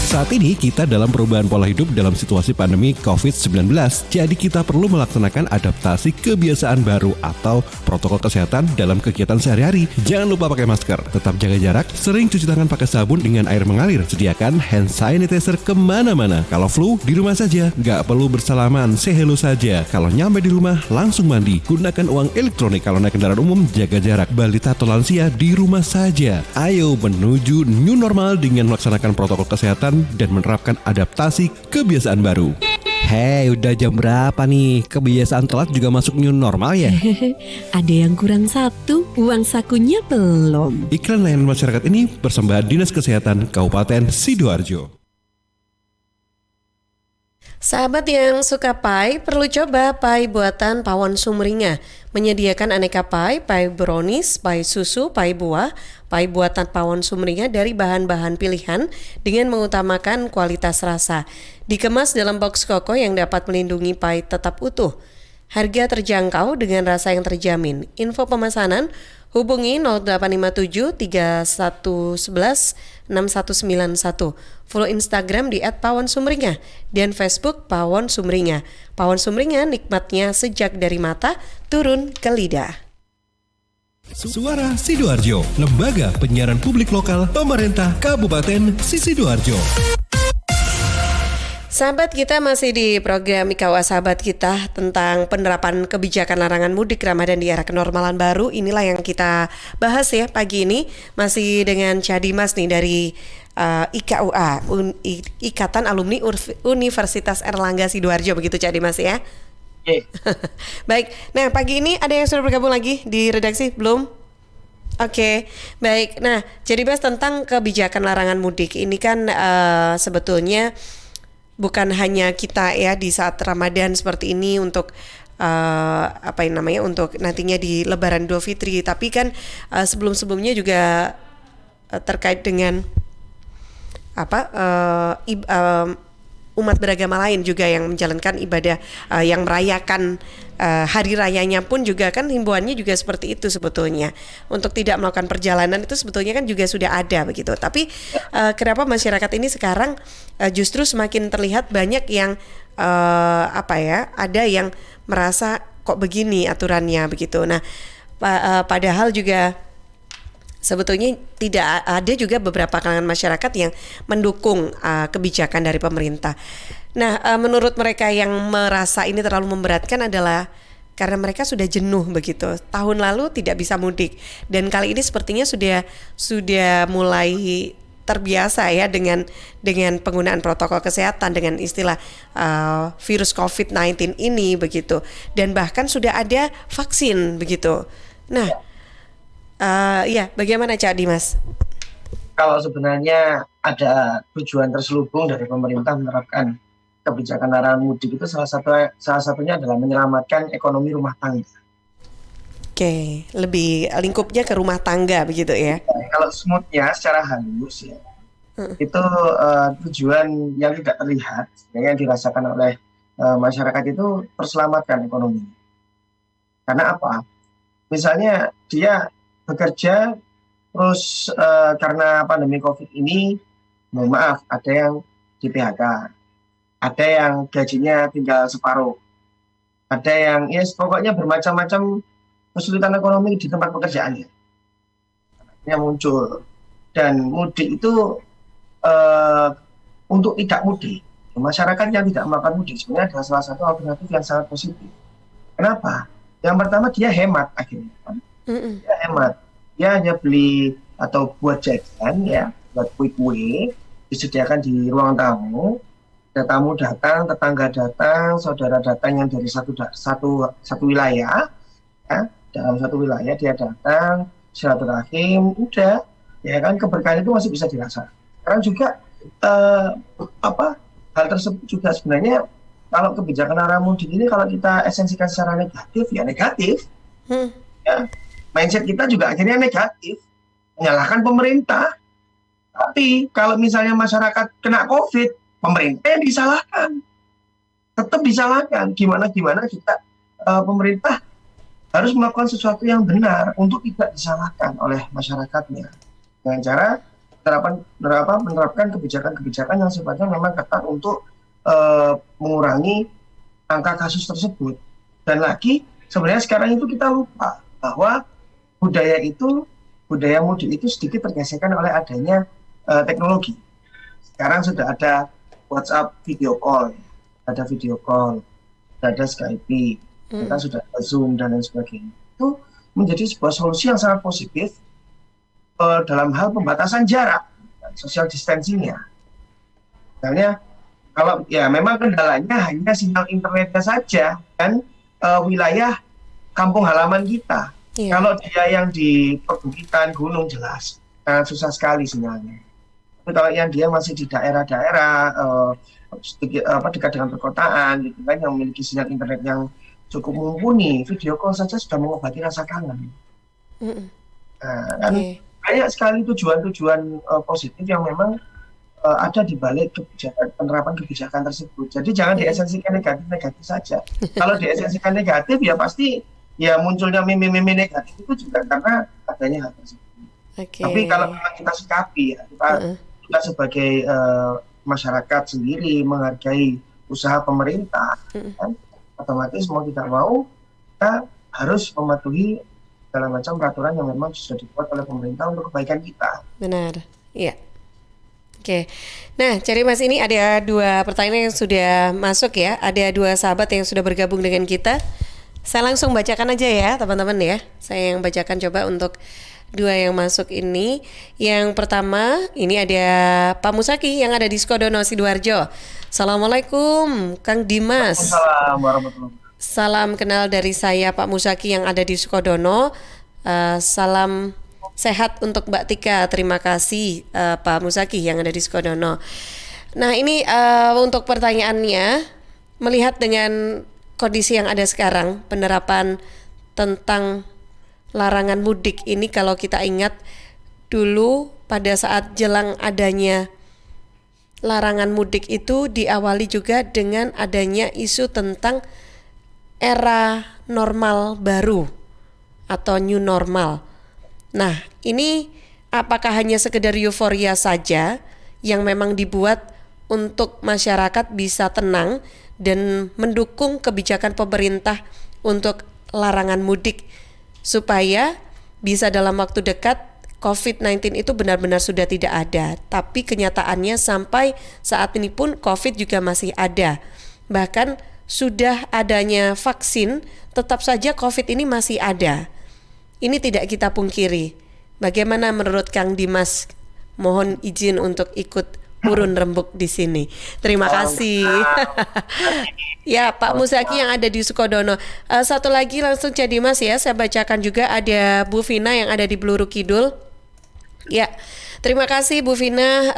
Speaker 5: Saat ini kita dalam perubahan pola hidup dalam situasi pandemi COVID-19. Jadi kita perlu melaksanakan adaptasi kebiasaan baru atau protokol kesehatan dalam kegiatan sehari-hari. Jangan lupa pakai masker, tetap jaga jarak, sering cuci tangan pakai sabun dengan air mengalir. Sediakan hand sanitizer kemana-mana. Kalau flu, di rumah saja. Nggak perlu bersalaman, say hello saja. Kalau nyampe di rumah, langsung mandi. Gunakan uang elektronik kalau naik kendaraan umum, jaga jarak. Balita atau lansia di rumah saja. Ayo menuju new normal dengan melaksanakan protokol kesehatan dan menerapkan adaptasi kebiasaan baru. Hei, udah jam berapa nih? Kebiasaan telat juga masuk new normal ya?
Speaker 13: Ada yang kurang satu, uang sakunya belum.
Speaker 5: Iklan layanan masyarakat ini persembahan Dinas Kesehatan Kabupaten Sidoarjo.
Speaker 2: Sahabat yang suka pai, perlu coba pai buatan Pawon Sumringah. Menyediakan aneka pai brownies, pai susu, pai buah, pai buatan Pawon Sumringah dari bahan-bahan pilihan dengan mengutamakan kualitas rasa. Dikemas dalam box koko yang dapat melindungi pai tetap utuh. Harga terjangkau dengan rasa yang terjamin. Info pemesanan hubungi 0857 3111 6191. Follow Instagram di @pawonsumringah dan Facebook Pawon Sumringah. Pawon Sumringah nikmatnya sejak dari mata turun ke lidah.
Speaker 5: Suara Sidoarjo, Lembaga Penyiaran Publik Lokal Pemerintah Kabupaten Sidoarjo.
Speaker 2: Sahabat kita masih di program IKUA Sahabat kita tentang penerapan kebijakan larangan mudik Ramadan di era kenormalan baru. Inilah yang kita bahas ya pagi ini, masih dengan Cak Dimas nih dari IKUA, Ikatan Alumni Universitas Erlangga Sidoarjo, begitu Cak Dimas ya?
Speaker 3: Oke.
Speaker 2: Baik, nah pagi ini ada yang sudah bergabung lagi di redaksi belum? Oke, baik. Nah, jadi bahas tentang kebijakan larangan mudik. Ini kan sebetulnya bukan hanya kita ya di saat Ramadan seperti ini untuk untuk nantinya di Lebaran Idul Fitri, tapi kan sebelum-sebelumnya juga terkait dengan umat beragama lain juga yang menjalankan ibadah, yang merayakan hari rayanya pun juga kan himbauannya juga seperti itu sebetulnya. Untuk tidak melakukan perjalanan itu sebetulnya kan juga sudah ada begitu. Tapi kenapa masyarakat ini sekarang justru semakin terlihat banyak yang ada yang merasa kok begini aturannya begitu. Nah, padahal juga sebetulnya tidak ada juga beberapa kalangan masyarakat yang mendukung kebijakan dari pemerintah. Nah, menurut mereka yang merasa ini terlalu memberatkan adalah karena mereka sudah jenuh begitu. Tahun lalu tidak bisa mudik dan kali ini sepertinya sudah mulai terbiasa ya dengan penggunaan protokol kesehatan dengan istilah virus COVID-19 ini begitu. Dan bahkan sudah ada vaksin begitu. Nah, bagaimana Cak Dimas?
Speaker 3: Kalau sebenarnya ada tujuan terselubung dari pemerintah menerapkan kebijakan larangan mudik itu salah satunya adalah menyelamatkan ekonomi rumah tangga.
Speaker 2: Oke, lebih lingkupnya ke rumah tangga begitu ya?
Speaker 3: Kalau smoothnya secara halus ya, itu tujuan yang tidak terlihat yang dirasakan oleh masyarakat itu terselamatkan ekonomi. Karena apa? Misalnya dia bekerja terus karena pandemi COVID ini, mohon maaf, ada yang di PHK, ada yang gajinya tinggal separuh, ada yang pokoknya bermacam-macam kesulitan ekonomi di tempat pekerjaannya yang muncul. Dan mudik itu untuk tidak mudik, masyarakat yang tidak melakukan mudik sebenarnya adalah salah satu alternatif yang sangat positif. Kenapa? Yang pertama dia hemat akhirnya. Dia hemat, dia hanya beli atau buat jajan ya, buat kue-kue disediakan di ruang tamu. Ada tamu datang, tetangga datang, saudara datang yang dari satu wilayah, ya, dalam satu wilayah dia datang, silaturahim, udah, ya kan keberkahan itu masih bisa dirasakan. Sekarang juga hal tersebut juga sebenarnya kalau kebijakan larangan mudik ini kalau kita esensikan secara negatif ya negatif, ya. Mindset kita juga akhirnya negatif, menyalahkan pemerintah. Tapi kalau misalnya masyarakat kena COVID, pemerintah yang disalahkan, tetap disalahkan. Gimana kita pemerintah harus melakukan sesuatu yang benar untuk tidak disalahkan oleh masyarakatnya dengan cara menerapkan kebijakan-kebijakan yang sifatnya memang ketat untuk mengurangi angka kasus tersebut. Dan lagi sebenarnya sekarang itu kita lupa bahwa budaya mudik itu sedikit tergeserkan oleh adanya teknologi. Sekarang sudah ada WhatsApp video call, ada Skype, kita sudah ada Zoom dan lain sebagainya. Itu menjadi sebuah solusi yang sangat positif dalam hal pembatasan jarak, social distancing-nya. Misalnya, kalau ya memang kendalanya hanya sinyal internetnya saja dan wilayah kampung halaman kita. Kalau dia yang di perbukitan gunung jelas sangat susah sekali sinyalnya. Tapi kalau yang dia masih di daerah-daerah dekat dengan perkotaan gitu kan, yang memiliki sinyal internet yang cukup mumpuni, video call saja sudah mengobati rasa kangen. Kan banyak sekali tujuan-tujuan positif yang memang ada di balik penerapan kebijakan tersebut. Jadi jangan diesensikan negatif-negatif saja. Kalau diesensikan negatif ya pasti ya munculnya meme-meme negatif itu juga karena adanya hal tersebut. Tapi kalau memang kita sikapi ya, kita sebagai masyarakat sendiri menghargai usaha pemerintah, kan, otomatis mau tidak mau kita harus mematuhi segala macam peraturan yang memang sudah dibuat oleh pemerintah untuk kebaikan kita.
Speaker 2: Benar, iya. Oke, nah jadi Mas ini ada 2 pertanyaan yang sudah masuk ya. Ada 2 sahabat yang sudah bergabung dengan kita. Saya langsung bacakan aja ya teman-teman ya. Saya yang bacakan coba untuk 2 yang masuk ini. Yang pertama ini ada Pak Musaki yang ada di Sukodono, Sidoarjo. Assalamualaikum Kang Dimas.
Speaker 3: Waalaikumsalam warahmatullahi wabarakatuh.
Speaker 2: Salam kenal dari saya Pak Musaki yang ada di Sukodono. Salam sehat untuk Mbak Tika. Terima kasih Pak Musaki yang ada di Sukodono. Nah ini untuk pertanyaannya, melihat dengan kondisi yang ada sekarang, penerapan tentang larangan mudik ini, kalau kita ingat dulu pada saat jelang adanya larangan mudik itu diawali juga dengan adanya isu tentang era normal baru atau new normal. Nah, ini apakah hanya sekedar euforia saja yang memang dibuat untuk masyarakat bisa tenang dan mendukung kebijakan pemerintah untuk larangan mudik supaya bisa dalam waktu dekat COVID-19 itu benar-benar sudah tidak ada. Tapi kenyataannya sampai saat ini pun COVID juga masih ada. Bahkan sudah adanya vaksin, tetap saja COVID ini masih ada. Ini tidak kita pungkiri. Bagaimana menurut Kang Dimas? Mohon izin untuk ikut urun rembuk di sini. Terima kasih. Ya, Pak Musaki yang ada di Sukodono. Satu lagi langsung Cak Dimas ya, saya bacakan juga ada Bu Vina yang ada di Bluru Kidul. Ya, terima kasih Bu Vina.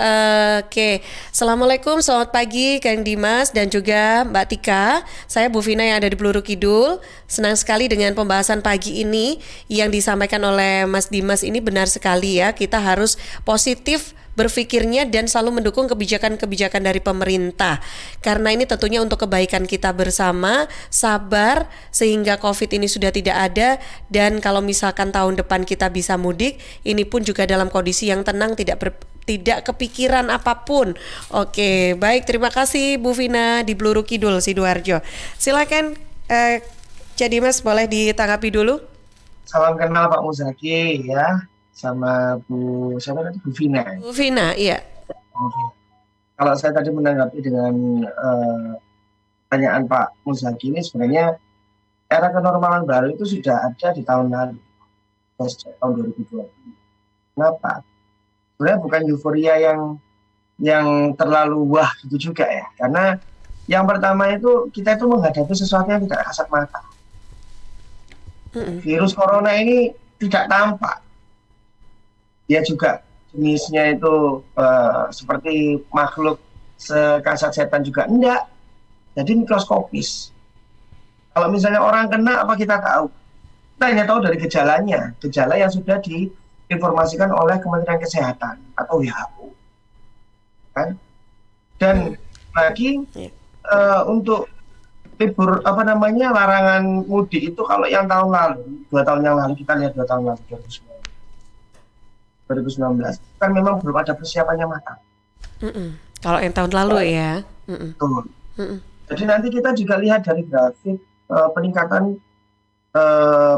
Speaker 2: Oke, Assalamualaikum, selamat pagi Kang Dimas dan juga Mbak Tika. Saya Bu Vina yang ada di Peluru Kidul. Senang sekali dengan pembahasan pagi ini yang disampaikan oleh Mas Dimas ini, benar sekali ya. Kita harus positif berpikirnya dan selalu mendukung kebijakan-kebijakan dari pemerintah. Karena ini tentunya untuk kebaikan kita bersama, sabar sehingga COVID ini sudah tidak ada, dan kalau misalkan tahun depan kita bisa mudik, ini pun juga dalam kondisi yang tenang, tidak kepikiran apapun. Oke, baik, terima kasih Bu Vina di Bluru Kidul, Sidoarjo. Silakan Cak Dimas, boleh ditanggapi dulu.
Speaker 3: Salam kenal Pak Musaki ya, sama Bu Vina.
Speaker 2: Bu Vina, iya.
Speaker 3: Kalau saya tadi menanggapi dengan pertanyaan Pak Musaki ini, sebenarnya era kenormalan baru itu sudah ada di tahun lalu, tahun 2020. Kenapa? Sebenarnya bukan euforia yang terlalu wah gitu juga ya, karena yang pertama itu kita itu menghadapi sesuatu yang tidak kasat mata. Virus corona ini tidak tampak. Dia juga jenisnya itu seperti makhluk sekasat setan juga enggak. Jadi mikroskopis. Kalau misalnya orang kena, apa kita tahu? Kita hanya tahu dari gejalanya, gejala yang sudah diinformasikan oleh Kementerian Kesehatan atau WHO. Kan? Dan lagi untuk libur larangan mudik itu, kalau yang tahun lalu, 2 tahun yang lalu, kita lihat 2 tahun lalu 2019 kan memang belum ada persiapannya matang.
Speaker 2: Kalau yang tahun lalu ya.
Speaker 3: Betul. Jadi nanti kita juga lihat dari grafik peningkatan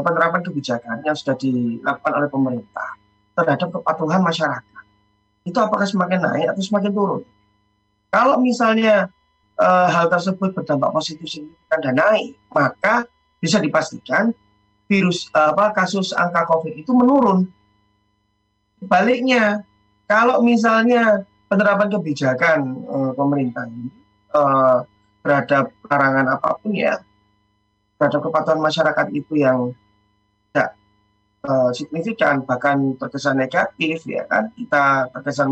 Speaker 3: penerapan kebijakan yang sudah dilakukan oleh pemerintah terhadap kepatuhan masyarakat. Itu apakah semakin naik atau semakin turun? Kalau misalnya hal tersebut berdampak positif signifikan dan naik, maka bisa dipastikan kasus angka COVID itu menurun. Sebaliknya, kalau misalnya penerapan kebijakan pemerintah ini terhadap larangan apapun ya, terhadap kepatuhan masyarakat itu yang tidak signifikan, bahkan terkesan negatif ya kan, kita terkesan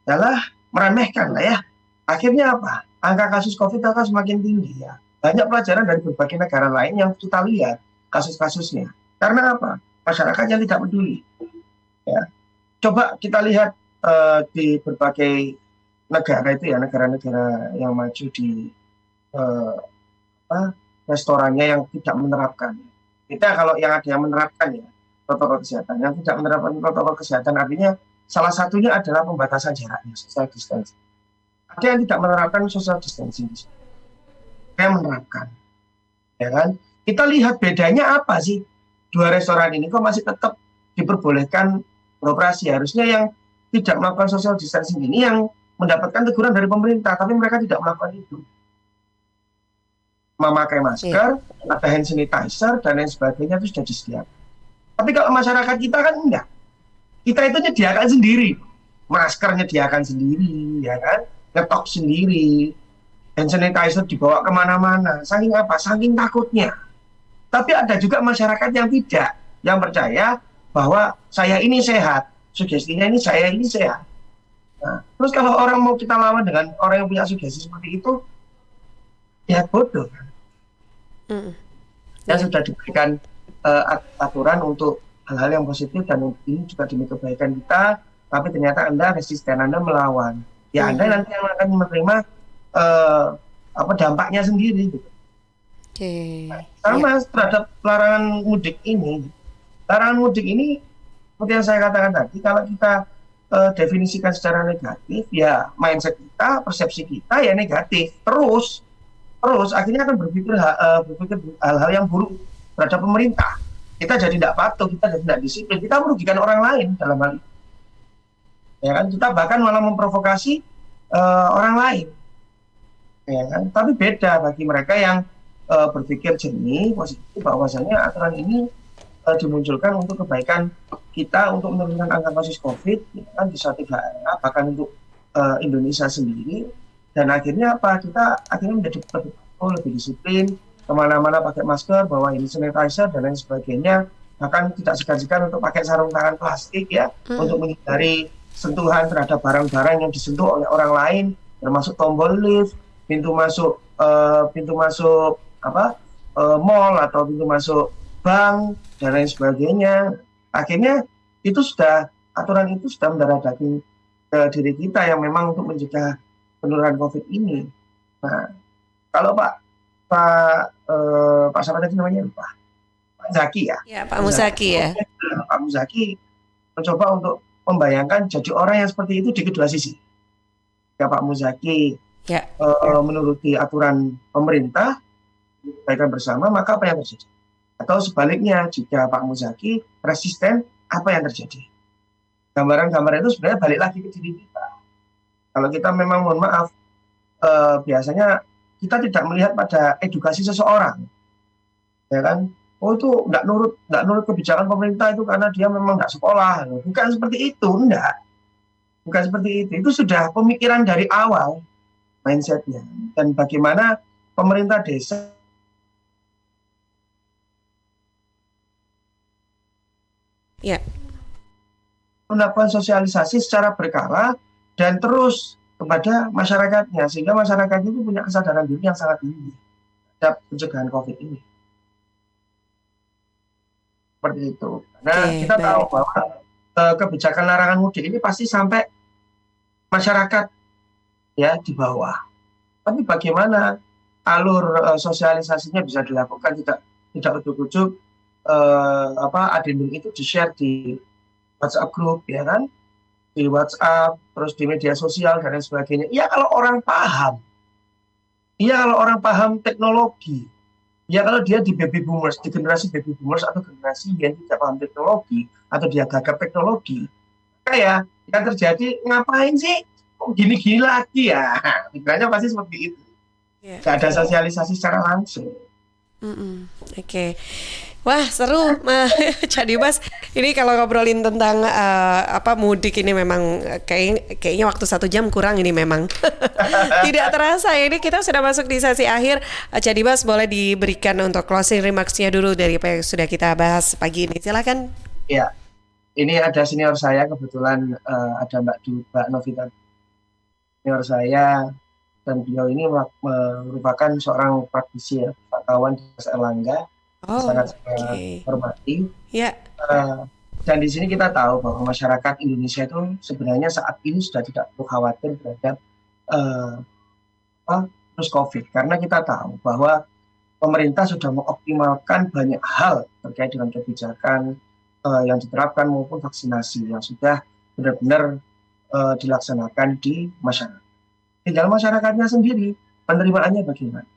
Speaker 3: adalah meremehkan lah ya. Akhirnya apa? Angka kasus COVID akan semakin tinggi ya. Banyak pelajaran dari berbagai negara lain yang kita lihat kasus-kasusnya. Karena apa? Masyarakat yang tidak peduli. Ya. Coba kita lihat di berbagai negara itu ya, negara-negara yang maju di restorannya yang tidak menerapkan. Kita kalau yang ada yang menerapkan ya protokol kesehatan, yang tidak menerapkan protokol kesehatan artinya salah satunya adalah pembatasan jaraknya, social distancing. Ada yang tidak menerapkan social distancing, yang menerapkan, ya kan? Kita lihat bedanya apa sih? Dua restoran ini kok masih tetap diperbolehkan beroperasi. Harusnya yang tidak melakukan social distancing ini yang mendapatkan teguran dari pemerintah, tapi mereka tidak melakukan itu. Memakai masker, ada hand sanitizer dan lain sebagainya itu sudah disediakan. Tapi kalau masyarakat kita kan enggak. Kita itu nyediakan sendiri. Masker nyediakan sendiri, ya kan? Ngetok sendiri. Hand sanitizer dibawa kemana-mana. Saking apa? Saking takutnya. Tapi ada juga masyarakat yang tidak. Yang percaya bahwa saya ini sehat. Sugestinya ini saya ini sehat. Nah, terus kalau orang mau kita lawan dengan orang yang punya sugesti seperti itu, ya bodoh. Yang sudah diberikan aturan untuk hal-hal yang positif dan ini juga demi kebaikan kita, tapi ternyata Anda resisten, Anda melawan. Ya Anda nanti akan menerima dampaknya sendiri. Gitu. Sama terhadap larangan mudik ini. Larangan mudik ini seperti yang saya katakan tadi, kalau kita definisikan secara negatif, ya mindset kita, persepsi kita ya negatif. Terus akhirnya akan berpikir hal-hal yang buruk terhadap pemerintah. Kita jadi tidak patuh, kita jadi tidak disiplin, kita merugikan orang lain dalam hal itu. Ya kan, kita bahkan malah memprovokasi orang lain. Ya kan, tapi beda bagi mereka yang berpikir jernih, positif, bahwasanya aturan ini dimunculkan untuk kebaikan kita, untuk menurunkan angka kasus COVID, ya kan, di suatu daerah, bahkan untuk Indonesia sendiri. Dan akhirnya apa? Kita akhirnya menjadi lebih disiplin, kemana-mana pakai masker, bawa hand sanitizer dan lain sebagainya. Bahkan tidak segan-segan untuk pakai sarung tangan plastik ya, untuk menghindari sentuhan terhadap barang-barang yang disentuh oleh orang lain, termasuk tombol lift, pintu masuk mall atau pintu masuk bank dan lain sebagainya. Akhirnya aturan itu sudah mendarah daging ke diri kita yang memang untuk mencegah penurunan COVID ini. Nah, kalau Pak siapa tadi namanya, Pak Zaki ya? Ya, Pak Muzaki ya. Pak Muzaki mencoba untuk membayangkan jadi orang yang seperti itu di kedua sisi. Ya, Pak Muzaki menuruti aturan pemerintah, kebaikan bersama, maka apa yang terjadi? Atau sebaliknya, jika Pak Muzaki resisten, apa yang terjadi? Gambaran-gambaran itu sebenarnya balik lagi ke diri kita. Kalau kita memang, mohon maaf, biasanya kita tidak melihat pada edukasi seseorang, ya kan? Oh itu nggak nurut kebijakan pemerintah itu karena dia memang nggak sekolah. Bukan seperti itu, enggak. Bukan seperti itu. Itu sudah pemikiran dari awal mindsetnya. Dan bagaimana pemerintah desa melakukan sosialisasi secara berkala dan terus kepada masyarakatnya, sehingga masyarakat itu punya kesadaran diri yang sangat tinggi terhadap pencegahan COVID ini. Seperti itu. Karena kita tahu bahwa kebijakan larangan mudik ini pasti sampai masyarakat ya di bawah. Tapi bagaimana alur sosialisasinya bisa dilakukan, tidak ujuk-ujuk adendum itu di-share di WhatsApp group, ya kan? Di WhatsApp, terus di media sosial dan lain sebagainya. Iya kalau orang paham teknologi. Ya kalau dia di baby boomers, di generasi baby boomers atau generasi yang tidak paham teknologi atau dia gagap teknologi, kayak yang terjadi ngapain sih? Kok gini-gini lagi ya? Pikirannya pasti seperti itu. Gak ada sosialisasi secara langsung.
Speaker 2: Oke. Wah seru, Cak Dimas. Ini kalau ngobrolin tentang mudik ini memang kayaknya waktu 1 jam kurang ini memang. Tidak terasa ini kita sudah masuk di sesi akhir. Cak Dimas boleh diberikan untuk closing remarks-nya dulu dari apa yang sudah kita bahas pagi ini. Silakan.
Speaker 3: Ya, ini ada senior saya kebetulan ada Mbak Novita senior saya, dan beliau ini merupakan seorang praktisi ya, Pak Kawan di Erlangga, sangat saya hormati.
Speaker 2: Ya.
Speaker 3: Dan di sini kita tahu bahwa masyarakat Indonesia itu sebenarnya saat ini sudah tidak perlu khawatir terhadap virus COVID, karena kita tahu bahwa pemerintah sudah mengoptimalkan banyak hal terkait dengan kebijakan yang diterapkan maupun vaksinasi yang sudah benar-benar dilaksanakan di masyarakat. Tinggal masyarakatnya sendiri penerimaannya bagaimana,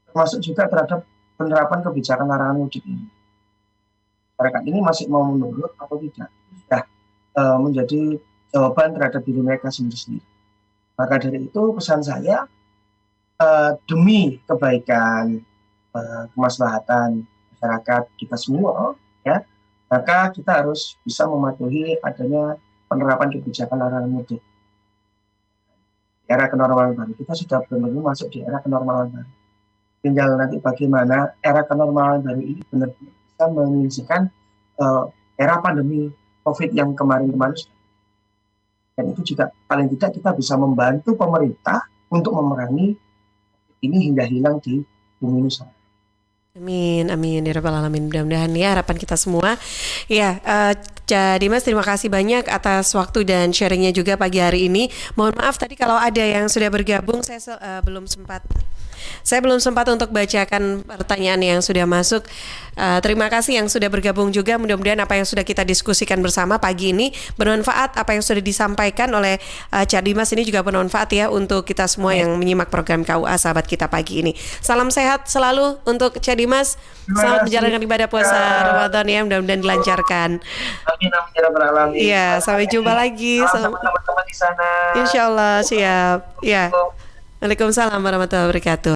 Speaker 3: termasuk juga terhadap penerapan kebijakan larangan mudik ini. Masyarakat ini masih mau menurut atau tidak, sudah menjadi jawaban terhadap diri mereka sendiri. Maka dari itu pesan saya, demi kebaikan, kemaslahatan masyarakat kita semua, ya, maka kita harus bisa mematuhi adanya penerapan kebijakan larangan mudik. Era kenormalan baru, kita sudah benar-benar masuk di era kenormalan baru. Tinggal nanti bagaimana era kenormalan baru ini benar-benar bisa menyelesaikan era pandemi COVID yang kemarin-kemarin. Dan itu juga paling tidak kita bisa membantu pemerintah untuk memerangi ini hingga hilang di bumi Nusantara.
Speaker 2: Amin, amin ya rabbal alamin. Mudah-mudahan ya harapan kita semua. Ya, Dimas terima kasih banyak atas waktu dan sharingnya juga pagi hari ini. Mohon maaf tadi kalau ada yang sudah bergabung, saya belum sempat untuk bacakan pertanyaan yang sudah masuk. Terima kasih yang sudah bergabung juga. Mudah-mudahan apa yang sudah kita diskusikan bersama pagi ini bermanfaat. Apa yang sudah disampaikan oleh Cak Dimas ini juga bermanfaat ya untuk kita semua yang menyimak program KUA Sahabat Kita pagi ini. Salam sehat selalu untuk Cak Dimas. Selamat menjalankan ibadah puasa Ramadan ya, mudah-mudahan dilancarkan.
Speaker 3: Amin, amin ya rabbal alamin.
Speaker 2: Iya, sampai jumpa lagi.
Speaker 3: Sama teman-teman di sana.
Speaker 2: Insyaallah siap. Ya. Waalaikumsalam warahmatullahi wabarakatuh.